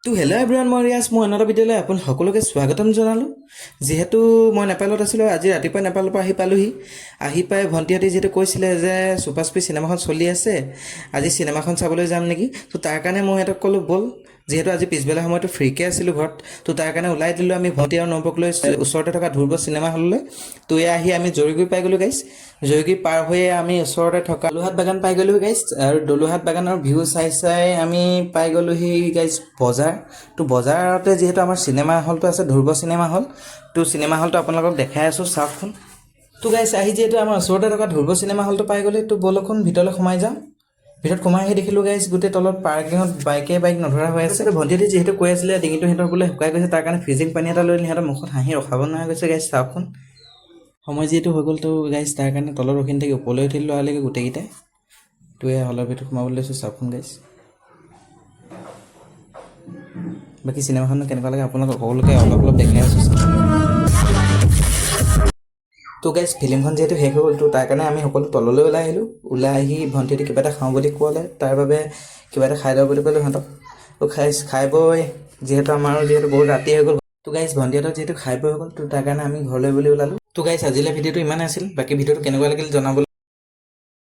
তো hello' everyone, মই ৰিয়াজ। মই অন্য এটা ভিডিঅ'লৈ আপোনালোক সকলোকে স্বাগতম জনালোঁ। যিহেতু মই নেপালত আছিলোঁ, আজি ৰাতিপুৱা নেপালৰ পৰা আহি পালোহি। আহি পাই ভণ্টিহঁতে যিহেতু কৈছিলে যে চুপা চুপি চিনেমাখন চলি আছে, আজি চিনেমাখন চাবলৈ যাম নেকি। তো তাৰ কাৰণে মই সিহঁতক ক'লোঁ ব'ল, যিহেতু আজি পিছবেলা সময়তো ফ্ৰীকৈ আছিলোঁ ঘৰত। তো তাৰ কাৰণে ওলাই দিলোঁ আমি ভণ্টি আৰু নৱক লৈ ওচৰতে থকা ধ্ৰুৱ চিনেমা হললৈ। তো এয়া আহি আমি জয়গুৰি পাই গ'লোঁ গাইছ। জয়গুৰি পাৰ হৈয়ে আমি ওচৰতে থকা দলুহাট বাগান পাই গ'লোহি গাইছ। আৰু দলুহাট বাগানৰ ভিউ চাই চাই আমি পাই গ'লোহি গাইছ বজাৰ। তো বজাৰতে যিহেতু আমাৰ চিনেমা হলটো আছে, ধ্ৰুৱ চিনেমা হল। তো চিনেমা হলটো আপোনালোকক দেখাই আছোঁ, চাওকচোন। তো গাইছ আহি যিহেতু আমাৰ ওচৰতে থকা ধ্ৰুৱ চিনেমা হলটো পাই গ'লে, তো ব'লকচোন ভিতৰলৈ সোমাই যাওঁ। ভিতৰত সোমাই আহি দেখিলোঁ গাইছ গোটেই তলত পাৰ্কিঙত বাইক নধৰা হৈ আছে। ভণ্টিহঁতে যিহেতু কৈ আছিলে ডিঙিটো সিহঁতৰ বোলে শুকাই গৈছে, তাৰ কাৰণে ফ্ৰিজিং পানী এটা লৈ সিহঁতৰ মুখত হাঁহি ৰখাব নোৱাৰা গৈছে গাইছ, চাওকচোন। সময় যিহেতু হৈ গ'ল, তো গাইছ তাৰ কাৰণে তলত ৰখি থাকি ওপৰলৈ উঠিলোঁ লৰালৈকে গোটেইকেইটাই। তো এই হলৰ ভিতৰত সোমাবলৈ লৈছোঁ, চাওকচোন গাইছ। বাকী চিনেমাখন কেনেকুৱা লাগে আপোনালোকক সকলোকে অলপ দেখাই আছোঁ। তো গাইছ ফিল্মখন যিহেতু শেষ হৈ গ'ল, তো তাৰ কাৰণে আমি সকলো তললৈ ওলাই আহিলোঁ। ওলাই আহি ভণ্টিহঁতে কিবা এটা খাওঁ বুলি ক'লে, তাৰ বাবে কিবা এটা খাই লওঁ বুলি ক'লোঁ সিহঁতক। তো খাই বৈ যিহেতু আমাৰো বহুত ৰাতি হৈ গ'ল। তো গাইছ ভণ্টিহঁতক যিহেতু খাই বৈ হৈ গ'ল, তো তাৰ কাৰণে আমি ঘৰলৈ বুলি ওলালোঁ। তো গাইছ আজিলৈ ভিডিঅ'টো ইমানেই আছিল। বাকী ভিডিঅ'টো কেনেকুৱা লাগিল জনাবলৈ